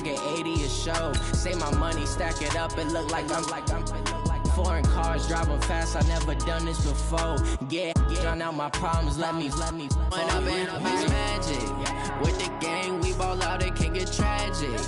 get 80 a show. Say my money, stack it up, it look like I'm foreign cars, driving fast, I never done this before. Get drown out my problems, let me When up in Beach Magic, with the gang, we ball out, it can get tragic.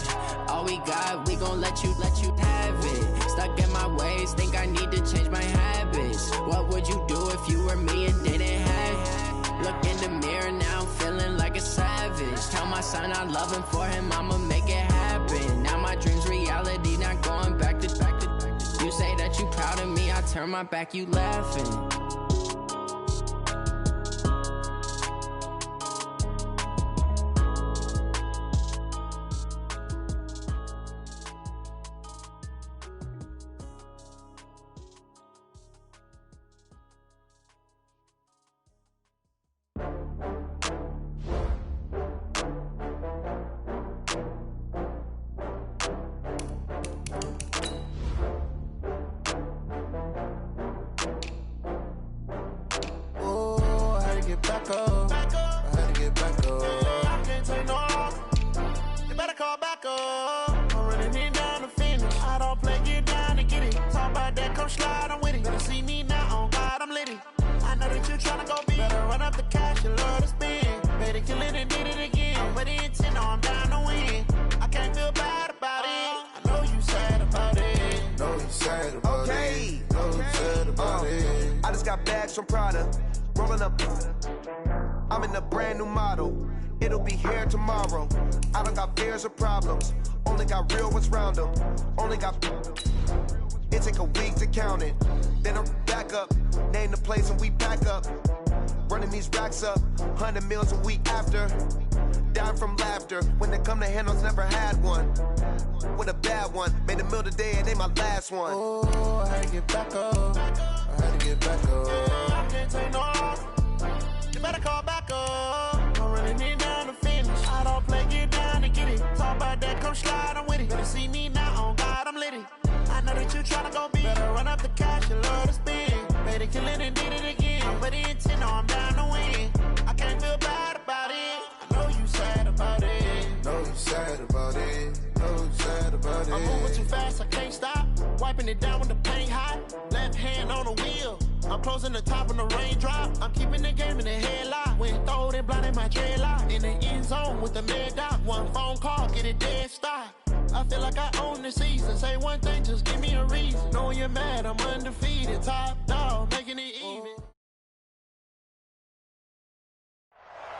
All we got, we gon' let you have it. Stuck in my ways, think I need to change my habits. What would you do if you were me and didn't have it? Look in the mirror now, I'm feeling like a savage. Tell my son I love him, for him I'ma make it happen. Now my dream's reality, not going back to. You say that you proud of me, I turn my back, you laughing.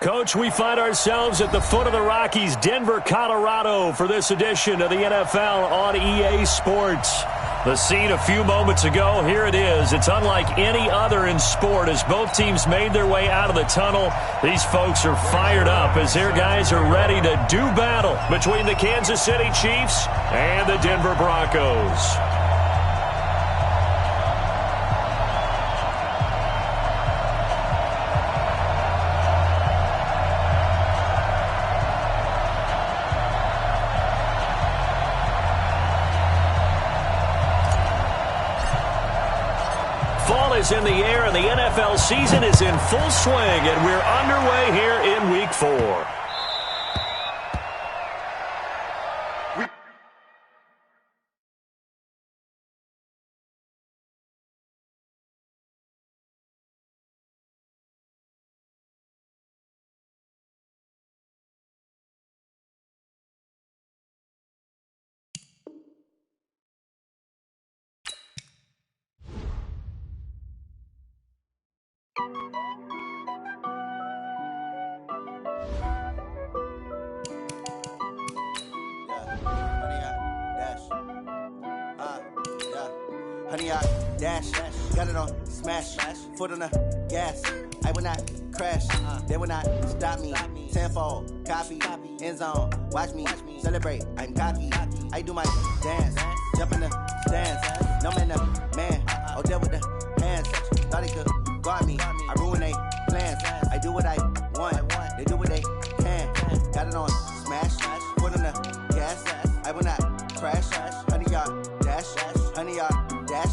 Coach, we find ourselves at the foot of the Rockies, Denver, Colorado, for this edition of the NFL on EA Sports. The scene a few moments ago, here it is. It's unlike any other in sport as both teams made their way out of the tunnel. These folks are fired up as their guys are ready to do battle between the Kansas City Chiefs and the Denver Broncos. Is in the air, and the NFL season is in full swing, and we're underway here in Week 4. Honey, I dash, got it on smash, foot on the gas. I will not crash, they will not stop me. Tenfold, copy, end zone, watch me celebrate. I'm cocky, I do my dance, jump in the stands. No man, the man, oh, there with the hands. Thought he could guard me, I ruin they plans. I do what I want, they do what they can. Got it on smash, foot on the gas. I will not crash, honey, y'all dash, honey, y'all dash,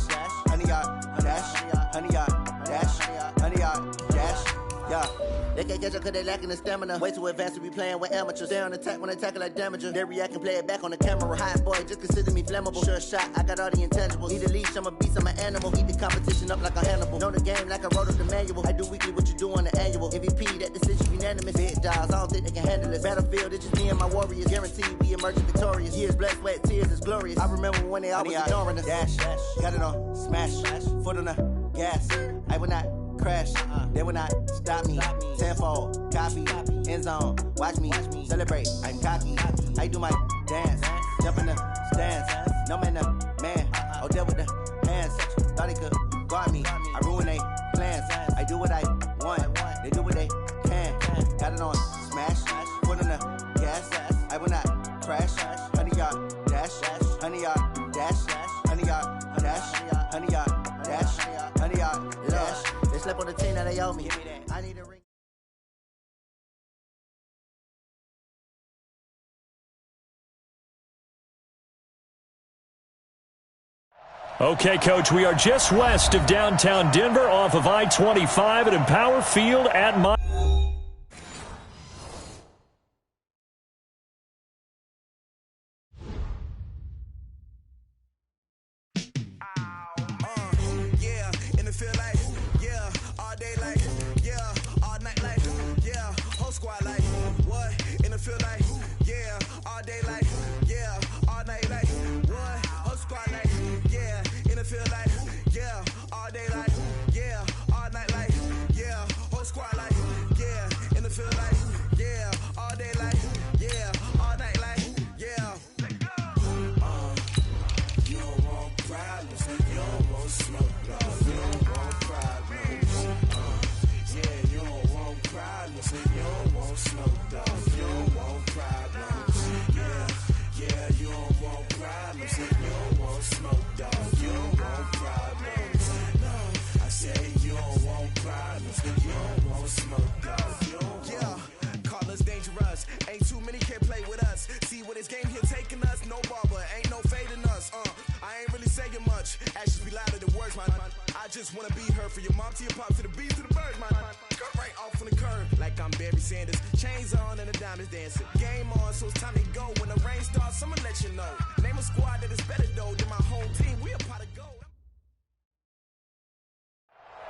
honey, y'all dash, honey, y'all dash, honey, y'all dash. Yeah, They can't catch up cause they lacking the stamina. Way too advanced to be playing with amateurs. They on attack when they tackle like damager. They react and play it back on the camera. Hot boy, just consider me flammable. Sure shot, I got all the intangibles. Need a leash, I'm a beast, I'm an animal. Eat the competition up like a Hannibal. Know the game like I wrote up the manual. I do weekly what you do on the annual. MVP, that decision unanimous. Big dogs, I don't think they can handle it. Battlefield, it's just me and my warriors. Guaranteed we emerging victorious. Years, blood, sweat, tears, it's glorious. I remember when they always ignoring us. Dash, got it on, smash, foot on the gas. I will not crash, they will not stop me. Tenfold, copy, end zone, watch me celebrate. I'm cocky, I do my dance, jump in the stands. No man, man, oh deal with the hands. Thought he could guard me, I ruin they plans. I do what I want, they do what they can. Got it on, smash, foot on the gas. I will not crash, 100-yard dash, 100-yard dash, 100-yard dash, 100-yard dash, 100-yard dash. They slept on the team that they owe me. I need a ring. Okay, Coach, we are just west of downtown Denver off of I-25 at Empower Field at my...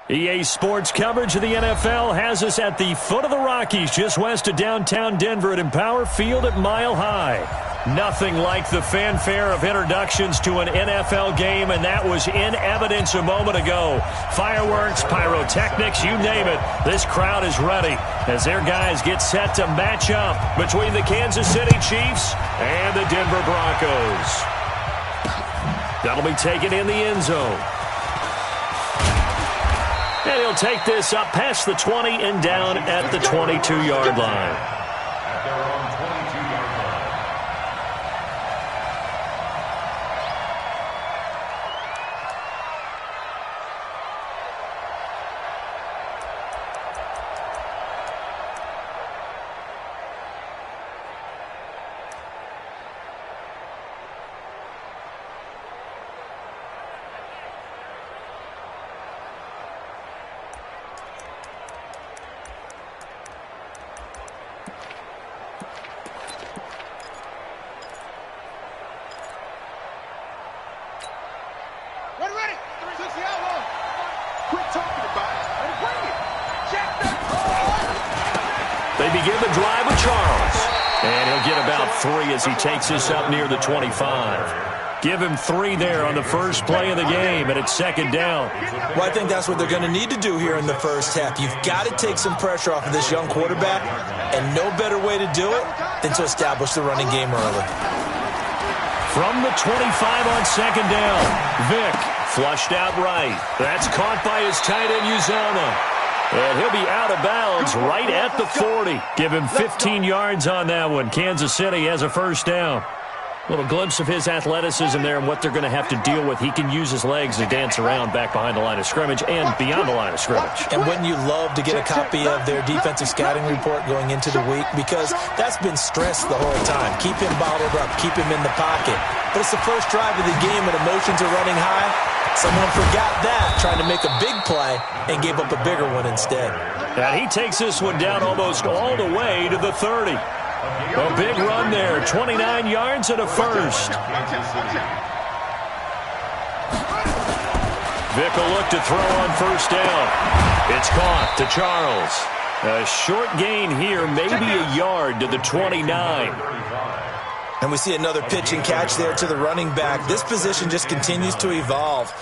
EA Sports coverage of the NFL has us at the foot of the Rockies, just west of downtown Denver at Empower Field at Mile High. Nothing like the fanfare of introductions to an NFL game, and that was in evidence a moment ago. Fireworks, pyrotechnics, you name it. This crowd is ready as their guys get set to match up between the Kansas City Chiefs and the Denver Broncos. That'll be taken in the end zone. And he'll take this up past the 20 and down at the 22-yard line. They begin the drive with Charles. And he'll get about 3 as he takes this up near the 25. Give him 3 there on the first play of the game, and it's second down. Well, I think that's what they're going to need to do here in the first half. You've got to take some pressure off of this young quarterback, and no better way to do it than to establish the running game early. From the 25 on second down, Vick flushed out right. That's caught by his tight end, Uzomah. And he'll be out of bounds right at the 40. Give him 15 yards on that one. Kansas City has a first down. A little glimpse of his athleticism there and what they're going to have to deal with. He can use his legs to dance around back behind the line of scrimmage and beyond the line of scrimmage. And wouldn't you love to get a copy of their defensive scouting report going into the week? Because that's been stressed the whole time. Keep him bottled up. Keep him in the pocket. but it's the first drive of the game and emotions are running high. Someone forgot that, trying to make a big play, and gave up a bigger one instead. And he takes this one down almost all the way to the 30. A big run there, 29 yards and a first. Vick will look to throw on first down. It's caught to Charles. A short gain here, maybe a yard to the 29. And we see another pitch and catch there to the running back. This position just continues to evolve.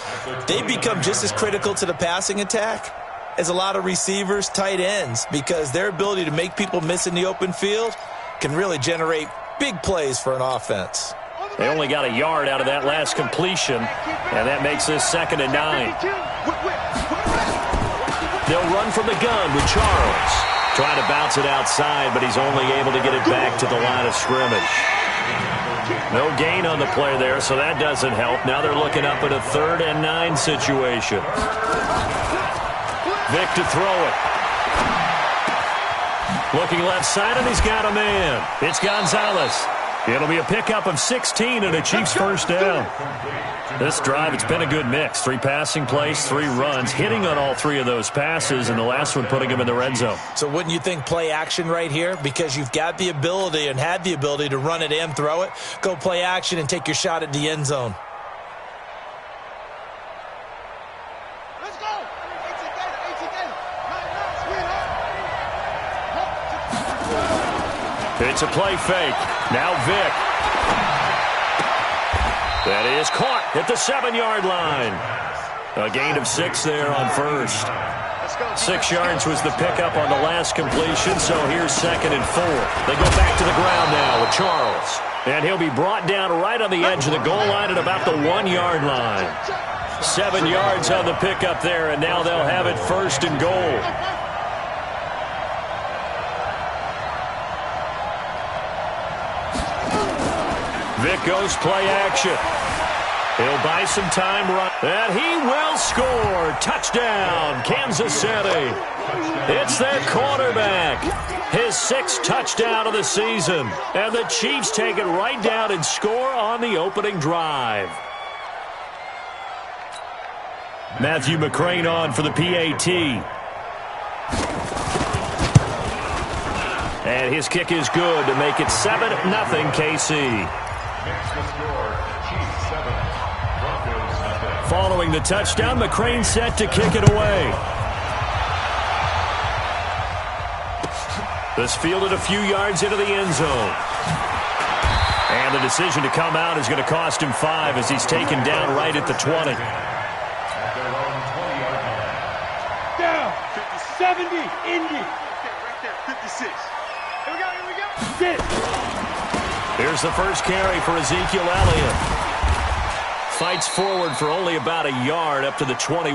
They become just as critical to the passing attack as a lot of receivers, tight ends, because their ability to make people miss in the open field can really generate big plays for an offense. They only got a yard out of that last completion, and that makes this 2nd and 9. They'll run from the gun with Charles. Trying to bounce it outside, but he's only able to get it back to the line of scrimmage. No gain on the play there, so that doesn't help. Now they're looking up at a 3rd and 9 situation. Vick to throw it. Looking left side, and he's got a man. It's Gonzalez. It'll be a pickup of 16 and a Chiefs first down. This drive, it's been a good mix. 3 passing plays, 3 runs, hitting on all 3 of those passes, and the last one putting him in the red zone. So wouldn't you think play action right here? Because you've got the ability and had the ability to run it and throw it. Go play action and take your shot at the end zone. Let's go! It's a play fake. Now Vick. That is caught at the 7-yard line. A gain of 6 there on first. 6 yards was the pickup on the last completion, so here's 2nd and 4. They go back to the ground now with Charles. And he'll be brought down right on the edge of the goal line at about the 1-yard line. 7 yards on the pickup there, and now they'll have it 1st and goal. Vick goes play action. He'll buy some time, and he will score. Touchdown, Kansas City. It's their quarterback. His 6th touchdown of the season. And the Chiefs take it right down and score on the opening drive. Matthew McCrane on for the PAT. And his kick is good to make it 7-0 KC. Following the touchdown, McCrane set to kick it away. This fielded a few yards into the end zone. And the decision to come out is going to cost him 5 as he's taken down right at the 20. Down. 70. Indy. Right there. 56. Here we go. Here we go. Sit. Here's the first carry for Ezekiel Elliott. Fights forward for only about a yard up to the 21.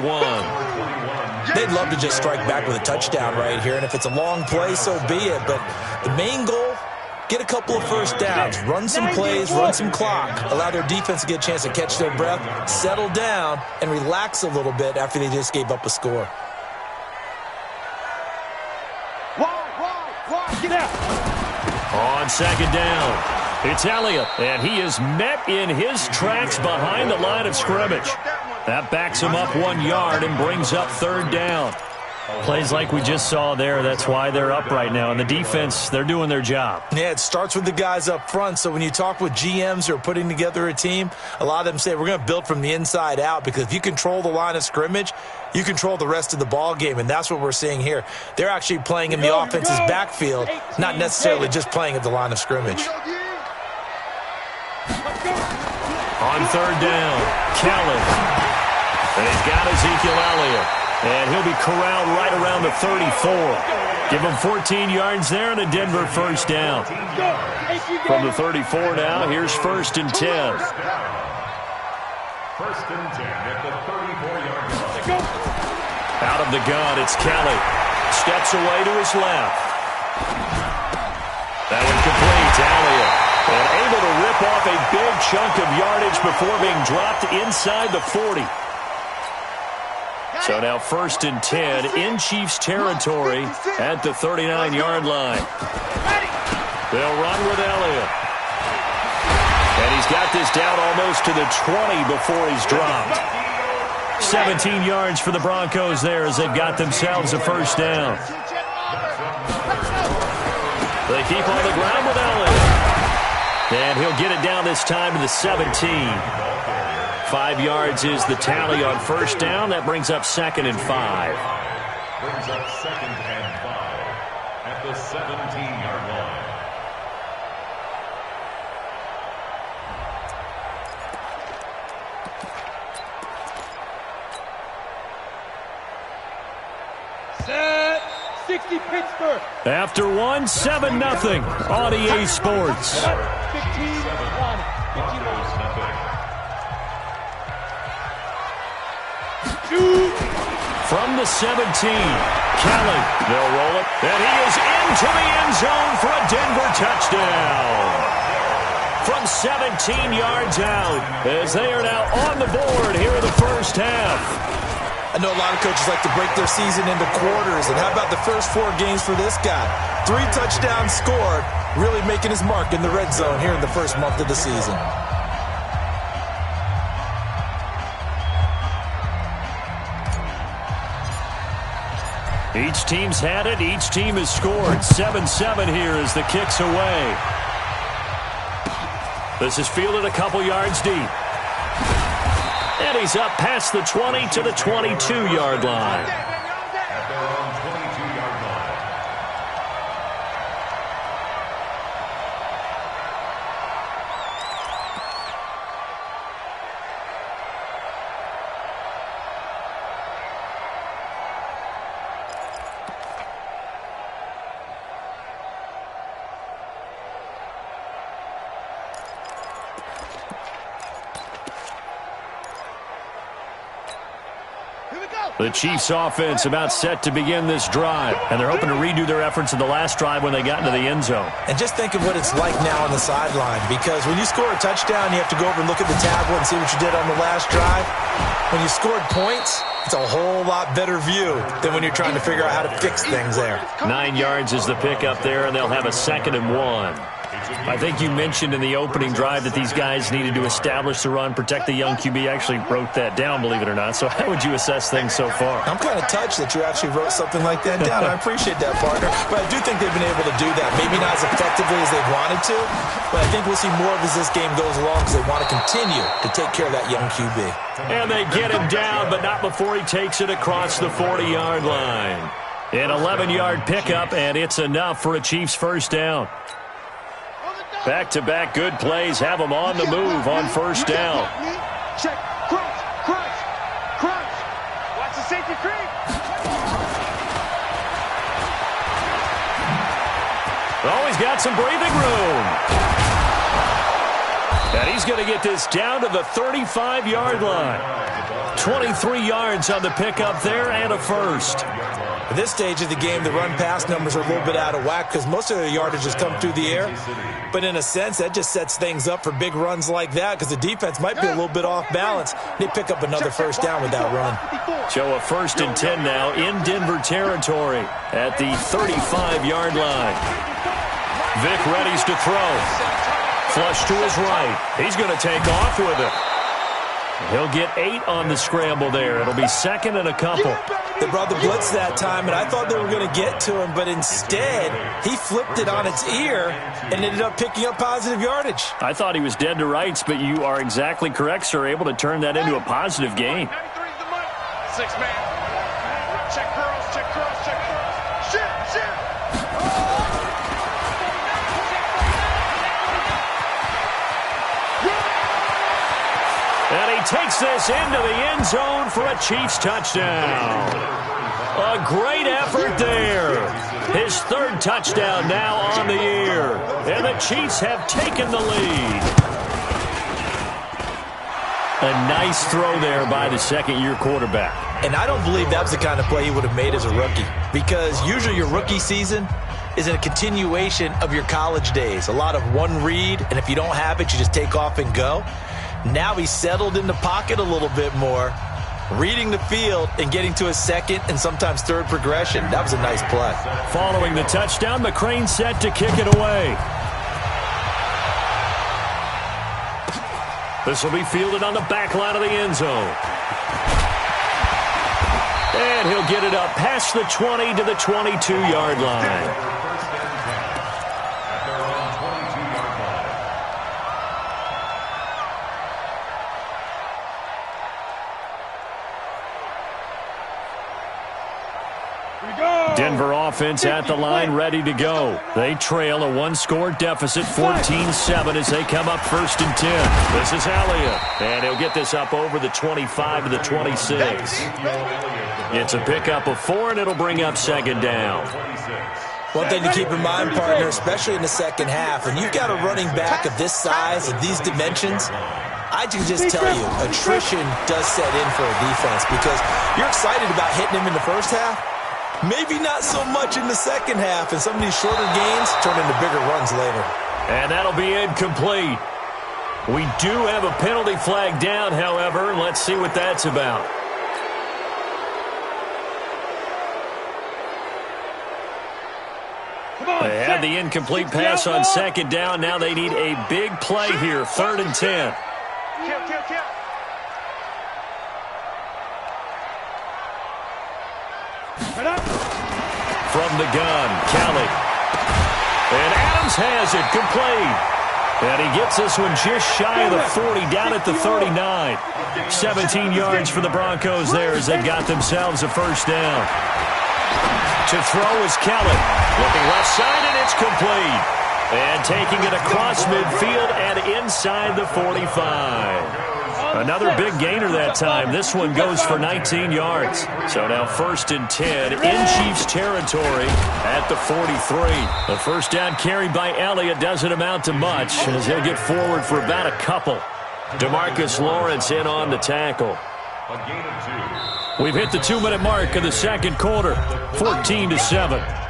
They'd love to just strike back with a touchdown right here, and if it's a long play, so be it. But the main goal, get a couple of first downs, run some plays, run some clock, allow their defense to get a chance to catch their breath, settle down, and relax a little bit after they just gave up a score. Wide, get out. On 2nd down. It's Elliott, and he is met in his tracks behind the line of scrimmage. That backs him up 1 yard and brings up 3rd down. Plays like we just saw there, that's why they're up right now. And the defense, they're doing their job. Yeah, it starts with the guys up front. So when you talk with GMs who are putting together a team, a lot of them say we're going to build from the inside out, because if you control the line of scrimmage, you control the rest of the ball game, and that's what we're seeing here. They're actually playing in the offense's backfield, not necessarily just playing at the line of scrimmage. On 3rd down, Kelly. And he's got Ezekiel Elliott. And he'll be corralled right around the 34. Give him 14 yards there and a Denver first down. From the 34 now, here's 1st and 10. 1st and 10 at the 34-yard line. Out of the gun, it's Kelly. Steps away to his left. That one complete, Elliott. And able to rip off a big chunk of yardage before being dropped inside the 40. So now 1st and 10 in Chiefs territory at the 39-yard line. They'll run with Elliott. And he's got this down almost to the 20 before he's dropped. 17 yards for the Broncos there as they've got themselves a first down. They keep on the ground with Elliott. And he'll get it down this time to the 17. 5 yards is the tally on first down. That brings up 2nd and 5. Brings up 2nd and 5 at the 17-yard line. Set. 60 Pittsburgh. After one, 7-0 on EA Sports. 15-1. From the 17, Kelly, they'll roll it, and he is into the end zone for a Denver touchdown. From 17 yards out, as they are now on the board here in the first half. I know a lot of coaches like to break their season into quarters, and how about the first 4 games for this guy? 3 touchdowns scored, really making his mark in the red zone here in the first month of the season. Each team's had it. Each team has scored. 7-7 here as the kick's away. This is fielded a couple yards deep. And he's up past the 20 to the 22-yard line. At their own 22-yard line. The Chiefs offense about set to begin this drive, and they're hoping to redo their efforts in the last drive when they got into the end zone. And just think of what it's like now on the sideline, because when you score a touchdown, you have to go over and look at the tablet and see what you did on the last drive. When you scored points, it's a whole lot better view than when you're trying to figure out how to fix things there. 9 yards is the pickup there, and they'll have a 2nd and 1. I think you mentioned in the opening drive that these guys needed to establish the run, protect the young QB. Actually wrote that down, believe it or not. So how would you assess things so far? I'm kind of touched that you actually wrote something like that down. I appreciate that, partner. But I do think they've been able to do that. Maybe not as effectively as they wanted to, but I think we'll see more of as this game goes along because they want to continue to take care of that young QB. And they get him down, but not before he takes it across the 40-yard line. An 11-yard pickup, and it's enough for a Chiefs first down. Back-to-back good plays have them on the move on first down. Check, crunch. Watch the safety creep. Oh, he's got some breathing room. And he's going to get this down to the 35-yard line. 23 yards on the pickup there and a first. At this stage of the game, the run-pass numbers are a little bit out of whack because most of their yardage has come through the air. But in a sense, that just sets things up for big runs like that because the defense might be a little bit off balance. They pick up another first down with that run. So a 1st and 10 now in Denver territory at the 35-yard line. Vic readies to throw. Flush to his right. He's going to take off with it. He'll get 8 on the scramble there. It'll be 2nd and a couple. They brought the blitz that time, and I thought they were going to get to him, but instead, he flipped it on its ear and ended up picking up positive yardage. I thought he was dead to rights, but you are exactly correct, sir, able to turn that into a positive gain. 6-man. Check curls. Shit. And he takes this into the end zone for a Chiefs touchdown. A great effort there. His 3rd touchdown now on the year. And the Chiefs have taken the lead. A nice throw there by the 2nd-year quarterback. And I don't believe that was the kind of play he would have made as a rookie because usually your rookie season is a continuation of your college days. A lot of one read, and if you don't have it, you just take off and go. Now he's settled in the pocket a little bit more, reading the field and getting to a 2nd and sometimes 3rd progression. That was a nice play. Following the touchdown, McCrane set to kick it away. This will be fielded on the back line of the end zone. And he'll get it up past the 20 to the 22-yard line. Denver offense at the line, ready to go. They trail a one-score deficit, 14-7, as they come up 1st and 10. This is Elliott, and he'll get this up over the 25 to the 26. It's a pickup of 4, and it'll bring up 2nd down. One thing to keep in mind, partner, especially in the second half, when you've got a running back of this size, of these dimensions, I can just tell you, attrition does set in for a defense because you're excited about hitting him in the first half. Maybe not so much in the second half, and some of these shorter gains turn into bigger runs later. And that'll be incomplete. We do have a penalty flag down, however. Let's see what that's about. They had the incomplete pass on 2nd down. Now they need a big play here, 3rd and 10. Kill. From the gun, Kelly. And Adams has it, complete. And he gets this one just shy of the 40, down at the 39. 17 yards for the Broncos there as they've got themselves a 1st down. To throw is Kelly. Looking left side, and it's complete. And taking it across midfield and inside the 45. Another big gainer that time. This one goes for 19 yards. So now 1st and 10 in Chiefs territory at the 43. The 1st down carry by Elliott doesn't amount to much as he'll get forward for about a couple. DeMarcus Lawrence in on the tackle. We've hit the 2-minute mark of the 2nd quarter, 14-7.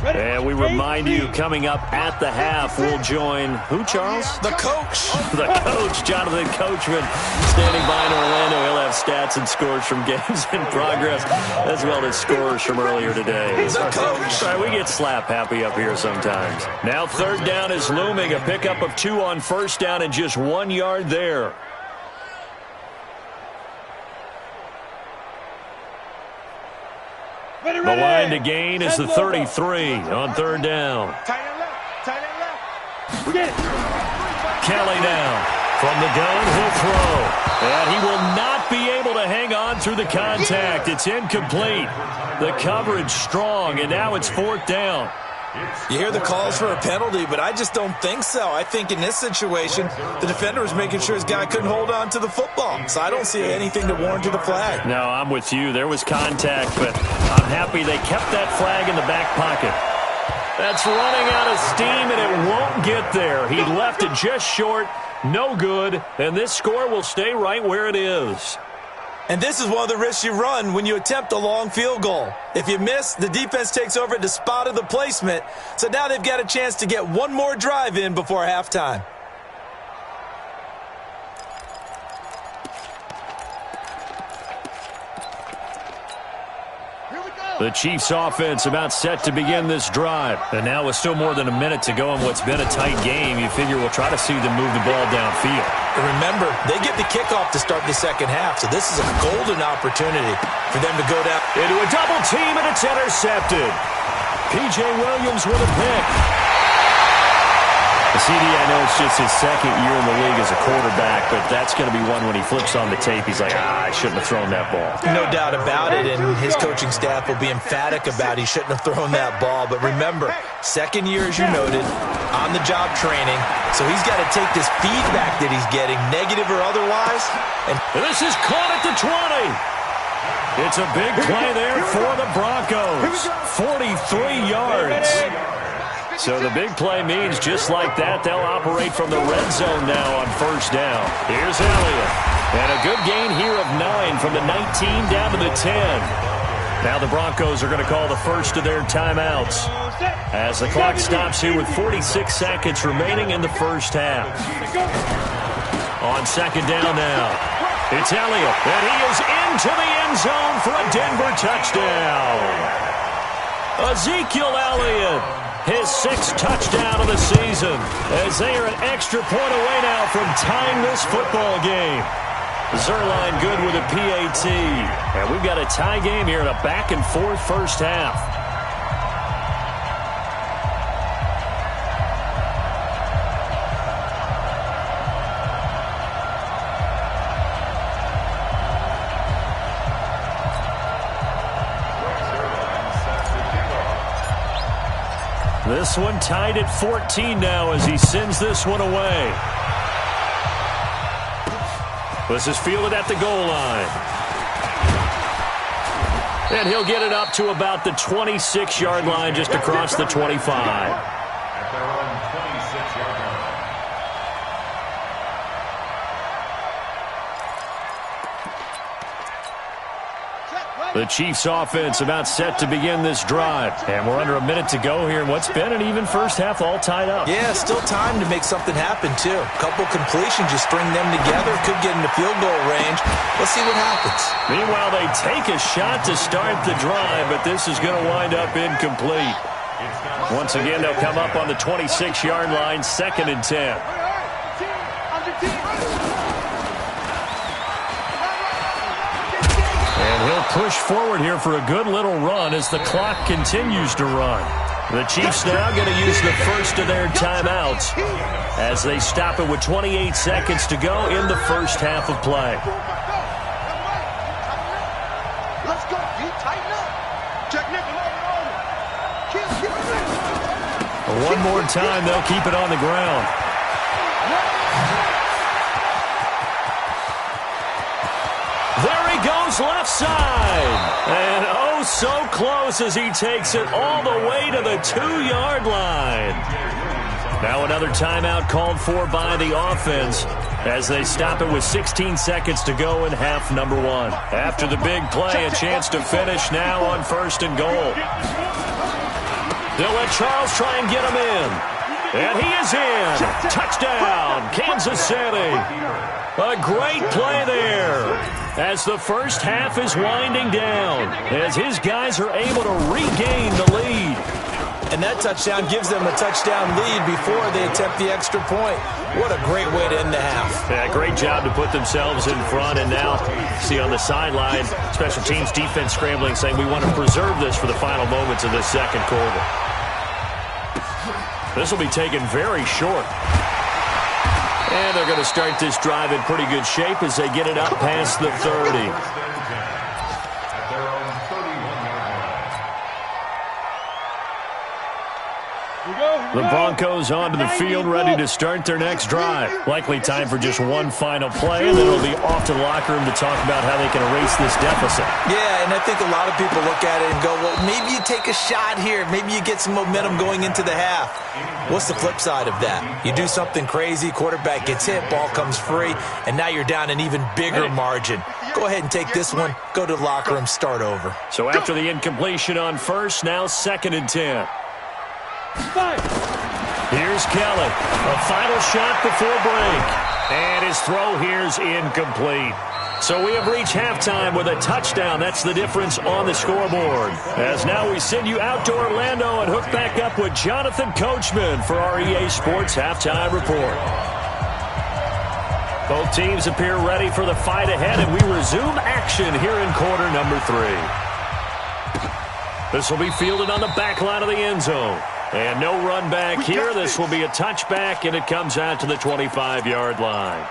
And we remind you, coming up at the half, we'll join who, Charles? The coach. The coach, Jonathan Coachman, standing by in Orlando. He'll have stats and scores from games in progress, as well as scores from earlier today. The coach. Sorry, we get slap happy up here sometimes. Now 3rd down is looming. A pickup of 2 on 1st down and just 1 yard there. The line to gain is the 33 on 3rd down. Tight end left. We get it. Kelly now. From the gun, he'll throw. And he will not be able to hang on through the contact. It's incomplete. The coverage strong, and now it's 4th down. You hear the calls for a penalty, but I just don't think so. I think in this situation, the defender was making sure his guy couldn't hold on to the football. So I don't see anything to warrant the flag. No, I'm with you. There was contact, but I'm happy they kept that flag in the back pocket. That's running out of steam, and it won't get there. He left it just short, no good, and this score will stay right where it is. And this is one of the risks you run when you attempt a long field goal. If you miss, the defense takes over at the spot of the placement. So now they've got a chance to get one more drive in before halftime. The Chiefs offense about set to begin this drive. And now with still more than a minute to go in what's been a tight game, you figure we'll try to see them move the ball downfield. And remember, they get the kickoff to start the second half, so this is a golden opportunity for them to go down. Into a double team, and it's intercepted. P.J. Williams with a pick. The CD, I know it's just his 2nd year in the league as a quarterback, but that's going to be one when he flips on the tape, he's like, I shouldn't have thrown that ball. No doubt about it, and his coaching staff will be emphatic about he shouldn't have thrown that ball. But remember, 2nd year, as you noted, on-the-job training, so he's got to take this feedback that he's getting, negative or otherwise. And this is caught at the 20. It's a big play there for the Broncos. 43 yards. So the big play means just like that, they'll operate from the red zone now on 1st down. Here's Elliott. And a good gain here of 9 from the 19 down to the 10. Now the Broncos are going to call the first of their timeouts as the clock stops here with 46 seconds remaining in the first half. On 2nd down now. It's Elliott, and he is into the end zone for a Denver touchdown. Ezekiel Elliott, his 6th touchdown of the season, as they are an extra point away now from tying this football game. Zerline good with a PAT. And we've got a tie game here in a back-and-forth first half. This one tied at 14 now as he sends this one away. This is fielded at the goal line. And he'll get it up to about the 26-yard line, just across the 25. At their own 26-yard line. The Chiefs offense about set to begin this drive. And we're under a minute to go here in what's been an even first half, all tied up. Yeah, still time to make something happen, too. A couple completions, just string them together. Could get into field goal range. Let's see what happens. Meanwhile, they take a shot to start the drive, but this is going to wind up incomplete. Once again, they'll come up on the 26-yard line, 2nd and 10. And he'll push forward here for a good little run as the clock continues to run. The Chiefs now going to use the first of their timeouts as they stop it with 28 seconds to go in the first half of play. Let's go. You tighten up. Check nickel over. One more time, they'll keep it on the ground. There he goes left side. And oh, so close as he takes it all the way to the 2-yard line. Now another timeout called for by the offense as they stop it with 16 seconds to go in half number 1. After the big play, a chance to finish now on 1st and goal. They'll let Charles try and get him in. And he is in. Touchdown, Kansas City. A great play there as the first half is winding down, as his guys are able to regain the lead. And that touchdown gives them a touchdown lead before they attempt the extra point. What a great way to end the half. Yeah, great job to put themselves in front. And now, see on the sideline, special teams defense scrambling, saying we want to preserve this for the final moments of this second quarter. This will be taken very short. And they're going to start this drive in pretty good shape as they get it up past the 30. At their own 31-yard line. The Broncos onto the field, ready to start their next drive. Likely time for just one final play, and then it'll be off to the locker room to talk about how they can erase this deficit. Yeah, and I think a lot of people look at it and go, well, maybe you take a shot here. Maybe you get some momentum going into the half. What's the flip side of that? You do something crazy, quarterback gets hit, ball comes free, and now you're down an even bigger margin. Go ahead and take this one, go to the locker room, start over. So after the incompletion on first, now 2nd and 10. Here's Kelly. A final shot before break. And his throw here's incomplete. So we have reached halftime with a touchdown. That's the difference on the scoreboard. As now we send you out to Orlando and hook back up with Jonathan Coachman for our EA Sports Halftime Report. Both teams appear ready for the fight ahead, and we resume action here in quarter number 3. This will be fielded on the back line of the end zone. And no run back here. This will be a touchback, and it comes out to the 25-yard line.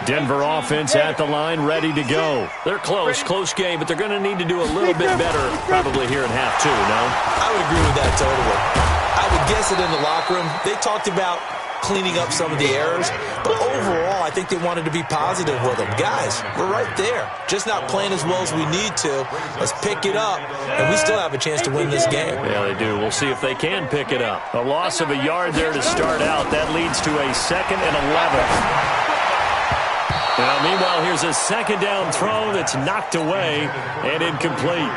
Denver offense at the line, ready to go. They're close game, but they're going to need to do a little bit better probably here in half 2, no? I would agree with that totally. I would guess it in the locker room. They talked about cleaning up some of the errors, but overall, I think they wanted to be positive with them. Guys, we're right there. Just not playing as well as we need to. Let's pick it up, and we still have a chance to win this game. Yeah, they do. We'll see if they can pick it up. A loss of a yard there to start out. That leads to a 2nd and 11. Now, meanwhile, here's a 2nd down throw that's knocked away and incomplete.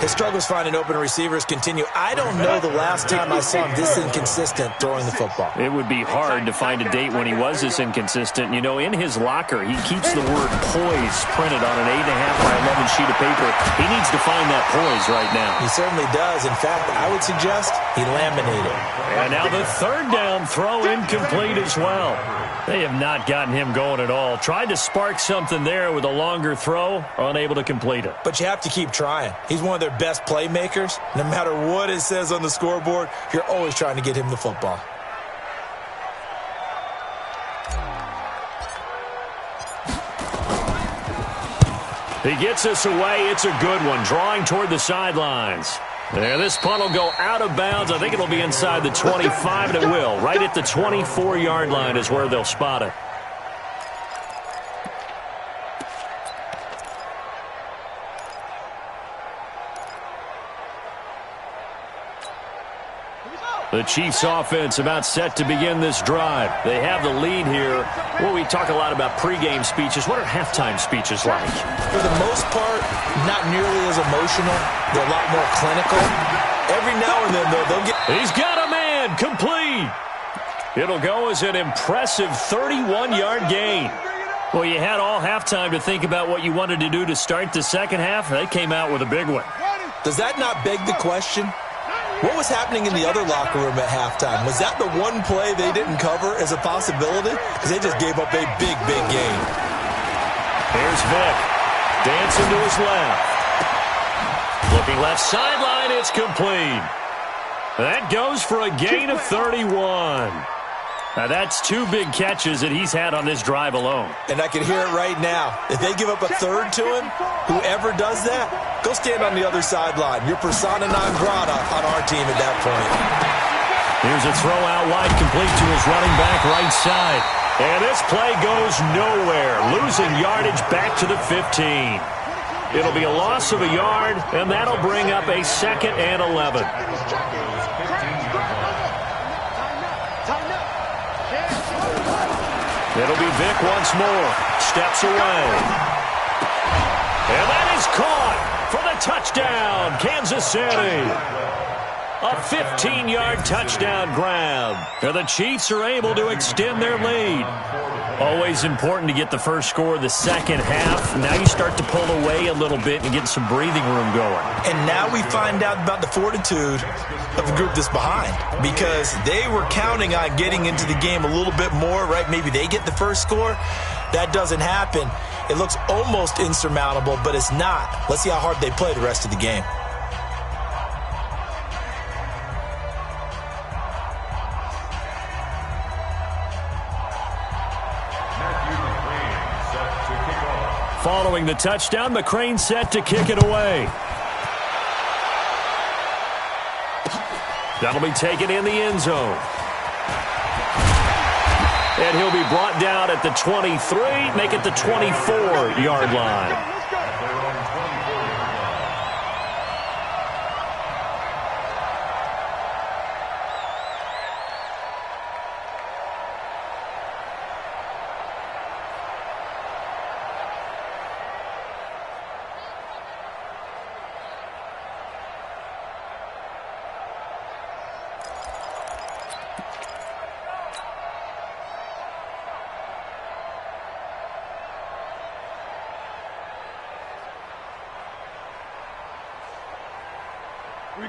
His struggles finding open receivers continue. I don't know the last time I saw him this inconsistent throwing the football. It would be hard to find a date when he was this inconsistent. You know, in his locker, he keeps the word poise printed on an 8.5 by 11 sheet of paper. He needs to find that poise right now. He certainly does. In fact, I would suggest he laminated. And now the third down throw incomplete as well. They have not gotten him going at all. Tried to spark something there with a longer throw, unable to complete it. But you have to keep trying. He's one of their best playmakers. No matter what it says on the scoreboard, you're always trying to get him the football. He gets us away. It's a good one, drawing toward the sidelines. There, this punt will go out of bounds. I think it'll be inside the 25, and it will. Right at the 24-yard line is where they'll spot it. The Chiefs offense about set to begin this drive. They have the lead here. Well, we talk a lot about pregame speeches. What are halftime speeches like? For the most part, not nearly as emotional. They're a lot more clinical. Every now and then, though, they'll get... He's got a man, complete. It'll go as an impressive 31-yard gain. Well, you had all halftime to think about what you wanted to do to start the second half. They came out with a big one. Does that not beg the question? What was happening in the other locker room at halftime? Was that the one play they didn't cover as a possibility? Because they just gave up a big, big gain. Here's Vic. Dancing to his left. Looking left sideline, it's complete. That goes for a gain of 31. Now, that's two big catches that he's had on this drive alone. And I can hear it right now. If they give up a third to him, whoever does that, go stand on the other sideline. You're persona non grata on our team at that point. Here's a throw out wide, complete to his running back right side. And this play goes nowhere, losing yardage back to the 15. It'll be a loss of a yard, and that'll bring up a 2nd and 11. It'll be Vic once more. Steps away. And that is caught for the touchdown, Kansas City. A 15-yard touchdown grab. And the Chiefs are able to extend their lead. Always important to get the first score of the second half. Now you start to pull away a little bit and get some breathing room going. And now we find out about the fortitude of the group that's behind, because they were counting on getting into the game a little bit more, right? Maybe they get the first score. That doesn't happen. It looks almost insurmountable, but it's not. Let's see how hard they play the rest of the game. Following the touchdown, McCrane set to kick it away. That'll be taken in the end zone. And he'll be brought down at the 23, make it the 24-yard line.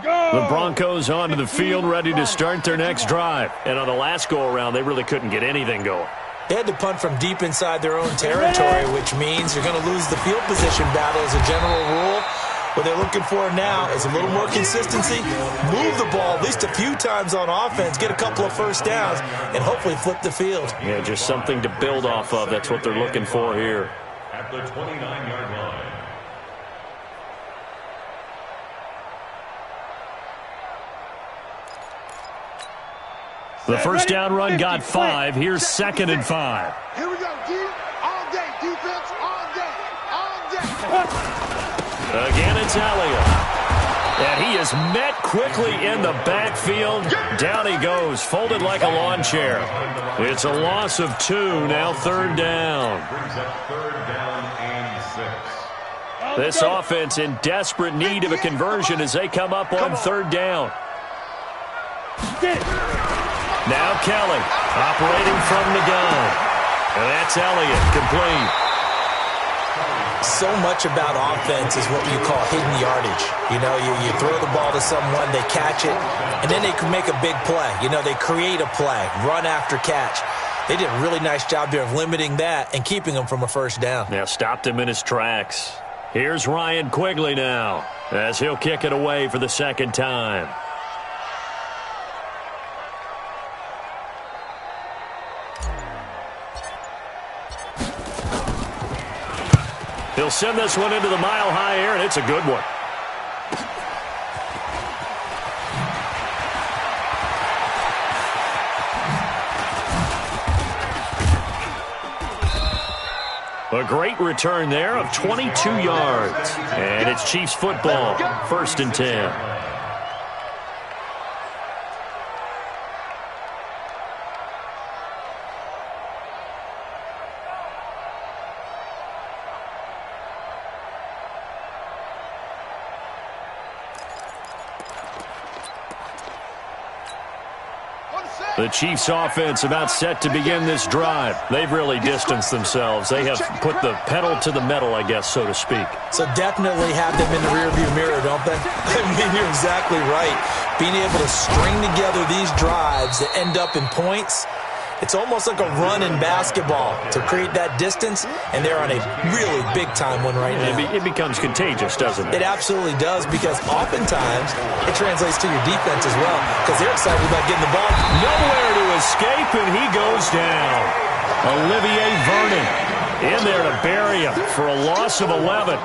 The Broncos onto the field, ready to start their next drive. And on the last go-around, they really couldn't get anything going. They had to punt from deep inside their own territory, which means you're going to lose the field position battle as a general rule. What they're looking for now is a little more consistency, move the ball at least a few times on offense, get a couple of first downs, and hopefully flip the field. Yeah, just something to build off of. That's what they're looking for here. At the 29-yard line. The first down run got 5. Here's 2nd and 5. Here we go, D. All day. Defense all day. All day. Again, it's Elliott. And he is met quickly in the backfield. Down he goes, folded like a lawn chair. It's a loss of 2, now 3rd down. Brings up 3rd down and 6. This offense in desperate need of a conversion as they come up on third down. Now Kelly operating from the gun. And that's Elliott, complete. So much about offense is what you call hidden yardage. You know, you throw the ball to someone, they catch it, and then they can make a big play. You know, they create a play, run after catch. They did a really nice job there of limiting that and keeping him from a first down. Now stopped him in his tracks. Here's Ryan Quigley now as he'll kick it away for the second time. He'll send this one into the mile-high air, and it's a good one. A great return there of 22 yards. And it's Chiefs football, 1st and 10. The Chiefs offense about set to begin this drive. They've really distanced themselves. They have put the pedal to the metal, I guess, so to speak. So definitely have them in the rearview mirror, don't they? I mean, you're exactly right. Being able to string together these drives that end up in points, it's almost like a run in basketball to create that distance, and they're on a really big-time one right now. It becomes contagious, doesn't it? It absolutely does, because oftentimes it translates to your defense as well, because they're excited about getting the ball. Nowhere to escape, and he goes down. Olivier Vernon in there to bury him for a loss of 11.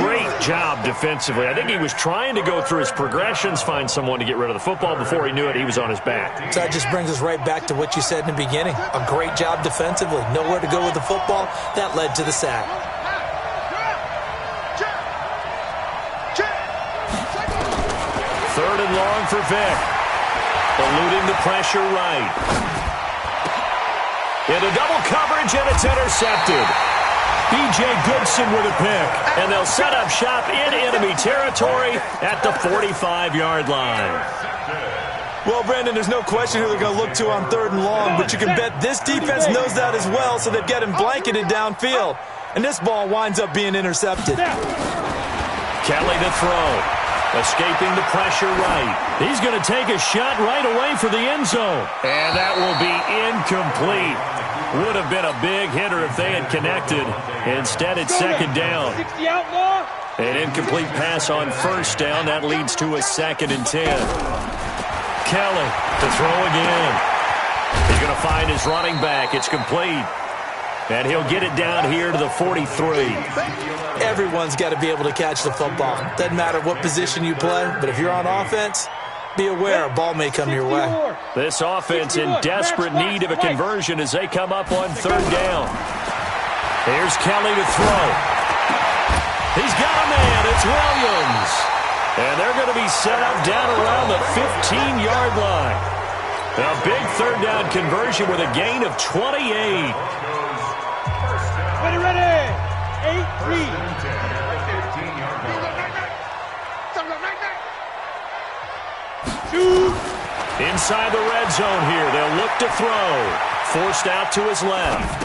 Great job defensively. I think he was trying to go through his progressions, find someone to get rid of the football. Before he knew it, he was on his back. So that just brings us right back to what you said in the beginning. A great job defensively. Nowhere to go with the football. That led to the sack. Third and long for Vick. Eluding the pressure right. Into double coverage, and it's intercepted. B.J. Goodson with a pick, and they'll set up shop in enemy territory at the 45-yard line. Well, Brandon, there's no question who they're going to look to on third and long, but you can bet this defense knows that as well, so they've got him blanketed downfield. And this ball winds up being intercepted. Kelly to throw. Escaping the pressure right. He's going to take a shot right away for the end zone. And that will be incomplete. Would have been a big hitter if they had connected. Instead, it's second down. An incomplete pass on first down. That leads to a 2nd and 10. Kelly to throw again. He's going to find his running back. It's complete. And he'll get it down here to the 43. Everyone's got to be able to catch the football. Doesn't matter what position you play, but if you're on offense, be aware a ball may come your way. This offense in desperate need of a conversion as they come up on third down. Here's Kelly to throw. He's got a man. It's Williams. And they're going to be set up down around the 15-yard line. A big third down conversion with a gain of 28. Ready. 8-3. Inside the red zone here. They'll look to throw. Forced out to his left.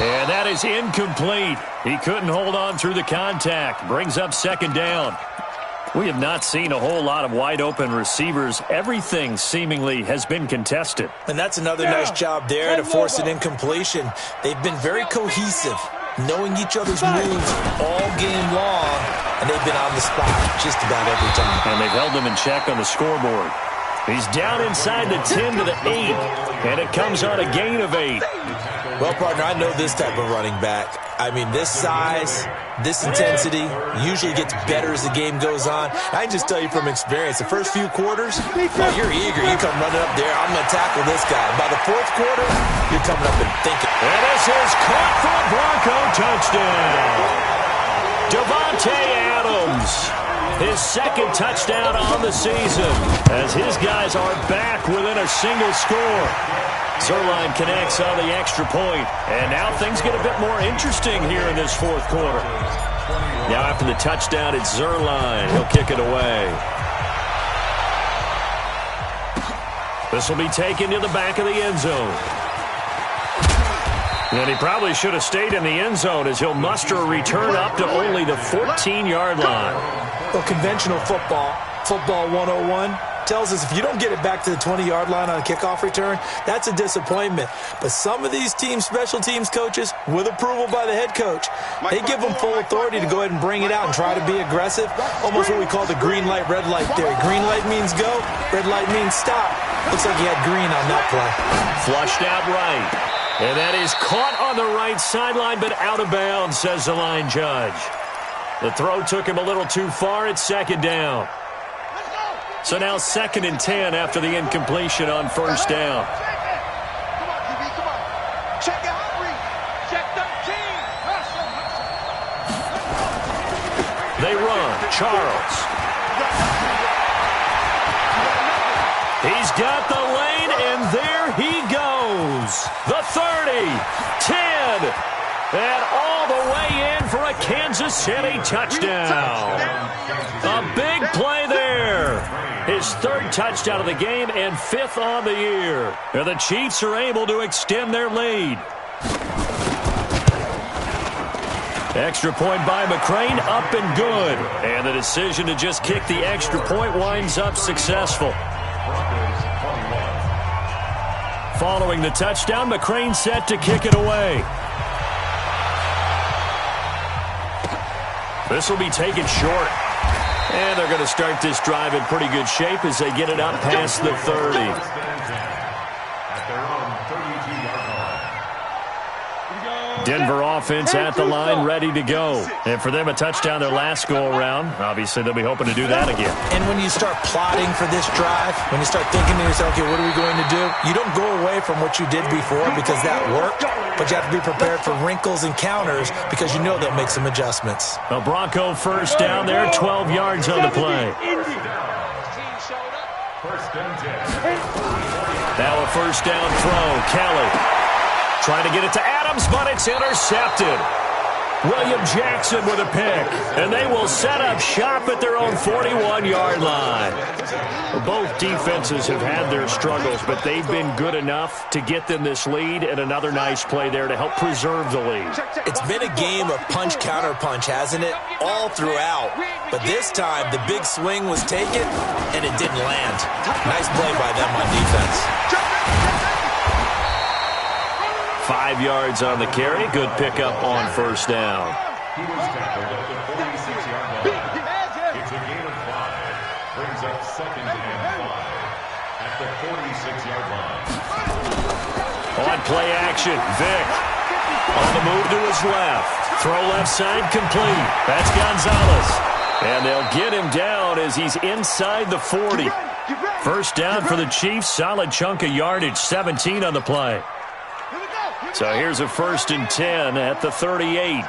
And that is incomplete. He couldn't hold on through the contact. Brings up second down. We have not seen a whole lot of wide-open receivers. Everything seemingly has been contested. And that's another nice job there to force an incompletion. They've been very cohesive, knowing each other's moves all game long, and they've been on the spot just about every time. And they've held them in check on the scoreboard. He's down inside the 10 to the 8, and it comes on a gain of 8. Well, partner, I know this type of running back. I mean, this size, this intensity usually gets better as the game goes on. I can just tell you from experience, the first few quarters, you're eager. You come running up there, I'm going to tackle this guy. By the fourth quarter, you're coming up and thinking. And this is caught for a Bronco touchdown. Devontae Adams, his second touchdown on the season, as his guys are back within a single score. Zerline connects on the extra point, and now things get a bit more interesting here in this fourth quarter. Now after the touchdown, it's Zerline. He'll kick it away. This will be taken to the back of the end zone. And he probably should have stayed in the end zone as he'll muster a return up to only the 14-yard line. Well, conventional football 101, tells us if you don't get it back to the 20-yard line on a kickoff return, that's a disappointment. But some of these special teams coaches, with approval by the head coach, they give them full authority to go ahead and bring it out and try to be aggressive, almost what we call the green light, red light theory. Green light means go, red light means stop. Looks like he had green on that play. Flushed out right. And that is caught on the right sideline, but out of bounds, says the line judge. The throw took him a little too far. It's second down. So now 2nd and 10 after the incompletion on first down. They run. Charles. He's got the lane, and there he goes. The 30, 10, and all the way in for a Kansas City touchdown. A big play there. His 3rd touchdown of the game and 5th on the year. And the Chiefs are able to extend their lead. Extra point by McCrane, up and good. And the decision to just kick the extra point winds up successful. Following the touchdown, McCrane set to kick it away. This will be taken short. And they're going to start this drive in pretty good shape as they get it up past the 30. Denver offense at the line, ready to go. And for them, a touchdown their last go-around. Obviously, they'll be hoping to do that again. And when you start plotting for this drive, when you start thinking to yourself, okay, what are we going to do? You don't go away from what you did before because that worked, but you have to be prepared for wrinkles and counters because you know they'll make some adjustments. A Bronco first down there, 12 yards on the play. Now a first down throw. Kelly trying to get it to Adams, but it's intercepted. William Jackson with a pick, and they will set up shop at their own 41-yard line. Both defenses have had their struggles, but they've been good enough to get them this lead, and another nice play there to help preserve the lead. It's been a game of punch-counter-punch, hasn't it? All throughout. But this time, the big swing was taken, and it didn't land. Nice play by them on defense. 5 yards on the carry. Good pickup on first down. He was tackled at the 46-yard line. It's a gain of 5. Brings up 2nd and 5 at the 46-yard line. On play action, Vic on the move to his left. Throw left side complete. That's Gonzalez. And they'll get him down as he's inside the 40. First down for the Chiefs. Solid chunk of yardage, 17 on the play. So here's a 1st and 10 at the 38.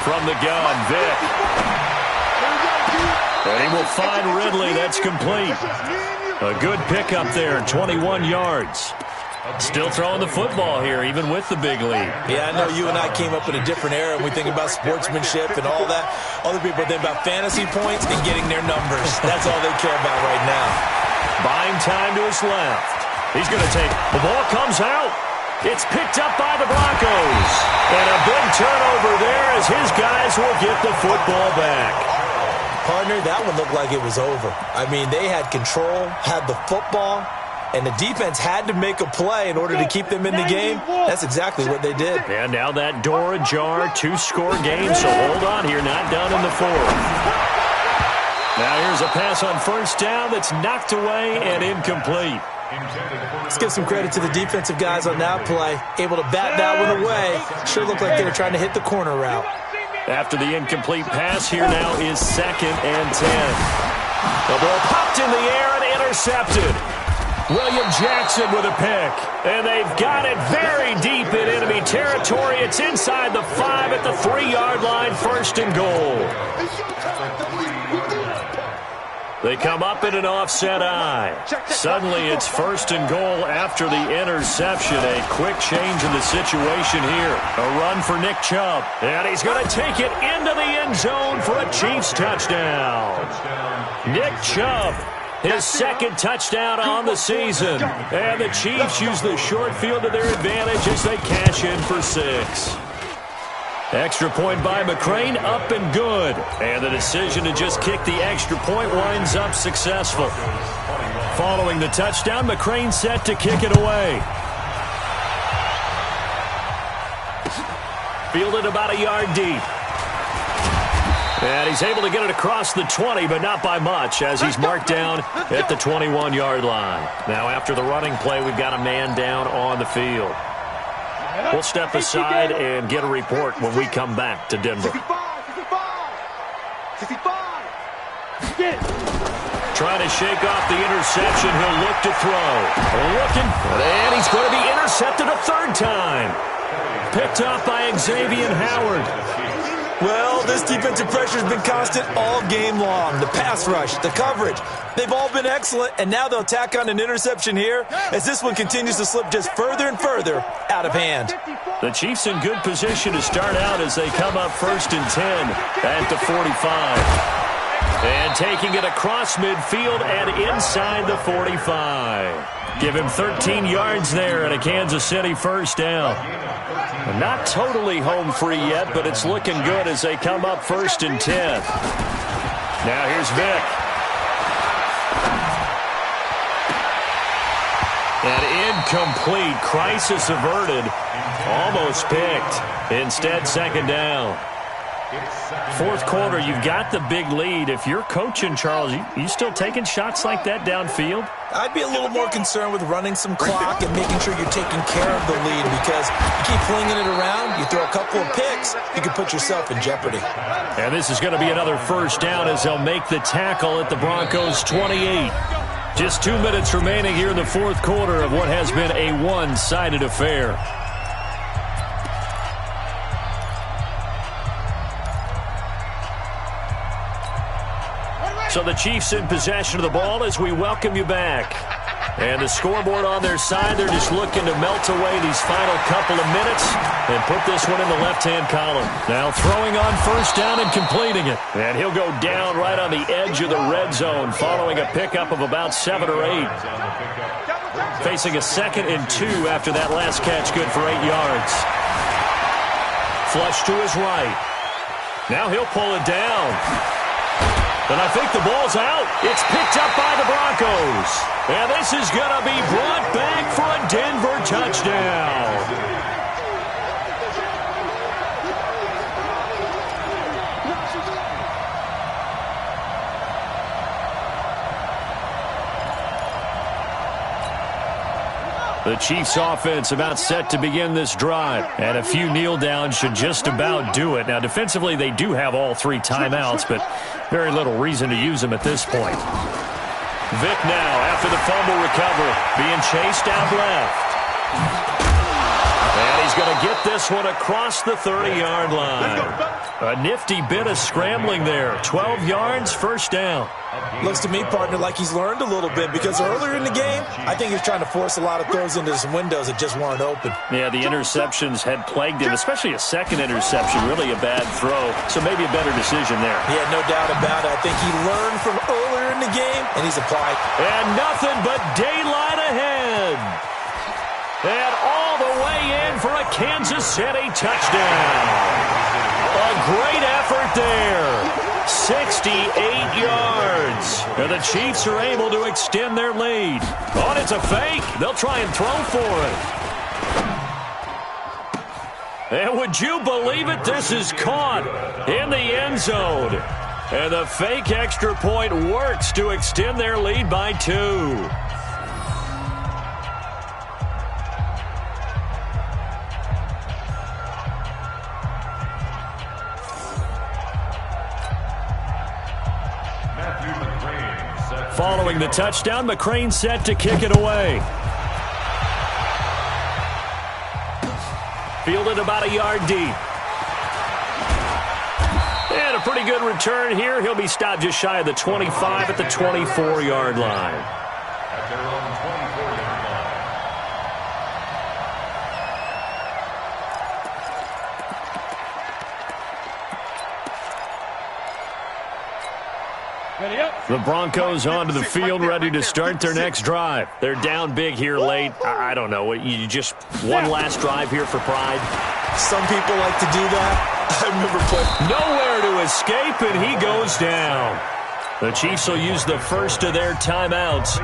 From the gun, Vic. And he will find Ridley. That's complete. A good pickup there, 21 yards. Still throwing the football here, even with the big lead. Yeah, I know you and I came up in a different era, and we think about sportsmanship and all that. Other people think about fantasy points and getting their numbers. That's all they care about right now. Buying time to his left. He's going to take. The ball comes out. It's picked up by the Broncos. And a big turnover there as his guys will get the football back. Partner, that one looked like it was over. I mean, they had control, had the football, and the defense had to make a play in order to keep them in the game. That's exactly what they did. And now that door ajar, 2-score game, so hold on here, not done in the 4th. Now here's a pass on first down that's knocked away and incomplete. Let's give some credit to the defensive guys on that play. Able to bat that one away. Sure looked like they were trying to hit the corner route. After the incomplete pass, here now is 2nd and 10. The ball popped in the air and intercepted. William Jackson with a pick. And they've got it very deep in enemy territory. It's inside the 5 at the 3-yard line, 1st and goal. They come up in an offset eye. Suddenly it's 1st and goal after the interception. A quick change in the situation here. A run for Nick Chubb. And he's going to take it into the end zone for a Chiefs touchdown. Nick Chubb, his 2nd touchdown on the season. And the Chiefs use the short field to their advantage as they cash in for 6. Extra point by McCrane, up and good. And the decision to just kick the extra point winds up successful. Following the touchdown, McCrane set to kick it away. Fielded about a yard deep. And he's able to get it across the 20, but not by much, as he's marked down at the 21-yard line. Now, after the running play, we've got a man down on the field. We'll step aside and get a report when we come back to Denver. 65. Trying to shake off the interception. He'll look to throw. Looking. And he's going to be intercepted a 3rd time. Picked up by Xavier Howard. Well, this defensive pressure has been constant all game long. The pass rush, the coverage, they've all been excellent, and now they'll tack on an interception here as this one continues to slip just further and further out of hand. The Chiefs in good position to start out as they come up 1st and 10 at the 45. And taking it across midfield and inside the 45. Give him 13 yards there and a Kansas City 1st down. Not totally home free yet, but it's looking good as they come up 1st and 10. Now here's Vick. And incomplete. Crisis averted. Almost picked. Instead, 2nd down. 4th quarter, you've got the big lead. If you're coaching, Charles, you still taking shots like that downfield? I'd be a little more concerned with running some clock and making sure you're taking care of the lead, because you keep flinging it around, you throw a couple of picks, you can put yourself in jeopardy. And this is going to be another 1st down as they'll make the tackle at the Broncos' 28. Just 2 minutes remaining here in the 4th quarter of what has been a one-sided affair. So the Chiefs in possession of the ball as we welcome you back. And the scoreboard on their side, they're just looking to melt away these final couple of minutes and put this one in the left-hand column. Now throwing on 1st down and completing it. And he'll go down right on the edge of the red zone following a pickup of about 7 or 8. Facing a 2nd and 2 after that last catch, good for 8 yards. Flush to his right. Now he'll pull it down. And I think the ball's out. It's picked up by the Broncos. And this is going to be brought back for a Denver touchdown. The Chiefs offense about set to begin this drive. And a few kneel downs should just about do it. Now defensively they do have all 3 timeouts, but very little reason to use them at this point. Vick now after the fumble recovery. Being chased out left. And he's going to get this one across the 30-yard line. A nifty bit of scrambling there. 12 yards, 1st down. Looks to me, partner, like he's learned a little bit, because earlier in the game, I think he was trying to force a lot of throws into some windows that just weren't open. Yeah, the interceptions had plagued him, especially a 2nd interception, really a bad throw, so maybe a better decision there. Yeah, no doubt about it. I think he learned from earlier in the game, and he's applied. And nothing but daylight ahead. And all the way in for a Kansas City touchdown. A great effort there. 68 yards. And the Chiefs are able to extend their lead. Oh, it's a fake. They'll try and throw for it. And would you believe it? This is caught in the end zone. And the fake extra point works to extend their lead by 2. Following the touchdown, McCrane set to kick it away. Fielded about a yard deep. And And a pretty good return here. He'll be stopped just shy of the 25 at the 24-yard line. At their own 24-yard line. The Broncos onto the field, ready to start their next drive. They're down big here late. I don't know. You just one last drive here for pride? Some people like to do that. I remember playing. Nowhere to escape, and he goes down. The Chiefs will use the first of their timeouts.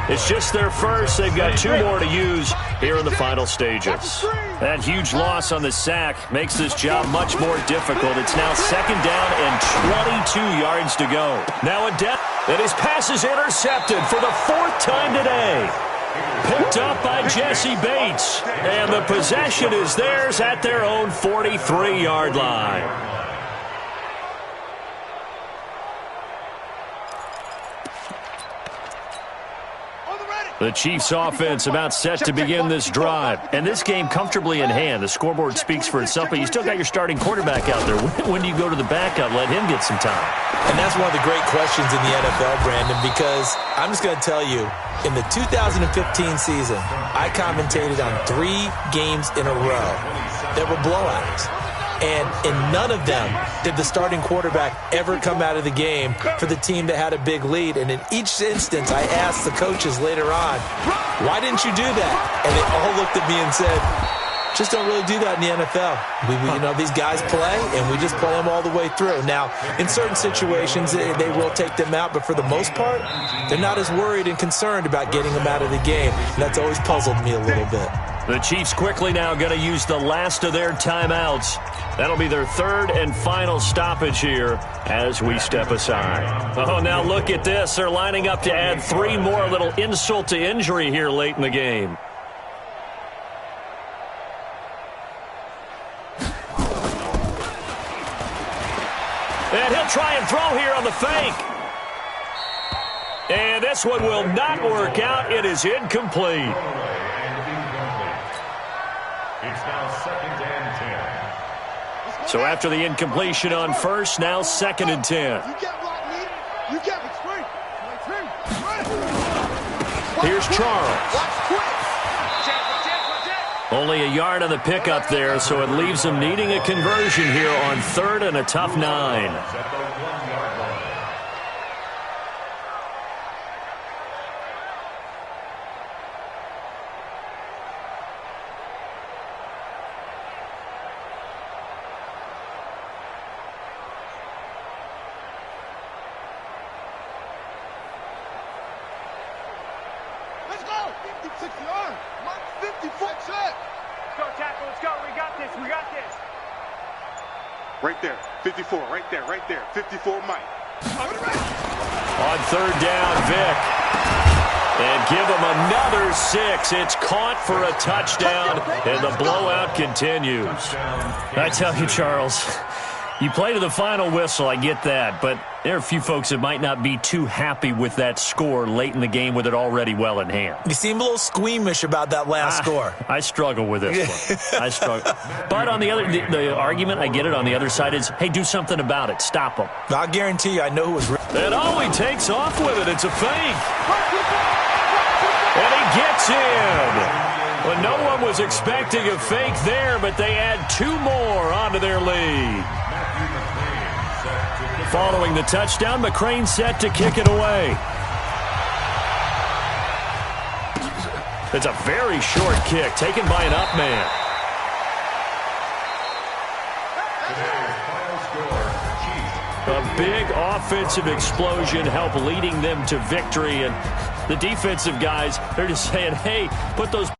It's just their first. They've got 2 more to use here in the final stages. That huge loss on the sack makes this job much more difficult. It's now 2nd down and 22 yards to go. Now a death, and his pass is intercepted for the 4th time today. Picked up by Jesse Bates, and the possession is theirs at their own 43-yard line. The Chiefs offense about set to begin this drive. And this game comfortably in hand. The scoreboard speaks for itself, but you still got your starting quarterback out there. When do you go to the backup? Let him get some time. And that's one of the great questions in the NFL, Brandon, because I'm just going to tell you, in the 2015 season, I commentated on 3 games in a row that were blowouts. And in none of them did the starting quarterback ever come out of the game for the team that had a big lead. And in each instance, I asked the coaches later on, why didn't you do that? And they all looked at me and said, just don't really do that in the NFL. These guys play, and we just play them all the way through. Now, in certain situations, they will take them out, but for the most part, they're not as worried and concerned about getting them out of the game. And that's always puzzled me a little bit. The Chiefs quickly now going to use the last of their timeouts. That'll be their 3rd and final stoppage here as we step aside. Oh, now look at this. They're lining up to add 3 more, a little insult to injury here late in the game. And he'll try and throw here on the fake. And this one will not work out. It is incomplete. It's now 2nd and 10. So after the incompletion on first, now 2nd and 10. Here's Charles. Only a yard on the pickup there, so it leaves them needing a conversion here on 3rd and a tough 9. Right there, 54, right there, 54, Mike. On 3rd down, Vic. And give him another 6. It's caught for a touchdown, and the blowout continues. I tell you, Charles, you play to the final whistle, I get that, but there are a few folks that might not be too happy with that score late in the game with it already well in hand. You seem a little squeamish about that last score. I struggle with this one. I struggle. But on the other, the argument, I get it, on the other side is, hey, do something about it. Stop them. I'll guarantee you, I know who was... And he takes off with it. It's a fake. And he gets in. Well, no one was expecting a fake there, but they add 2 more onto their lead. Following the touchdown, McCrane set to kick it away. It's a very short kick, taken by an up man. A big offensive explosion helped leading them to victory, and the defensive guys, they're just saying, hey, put those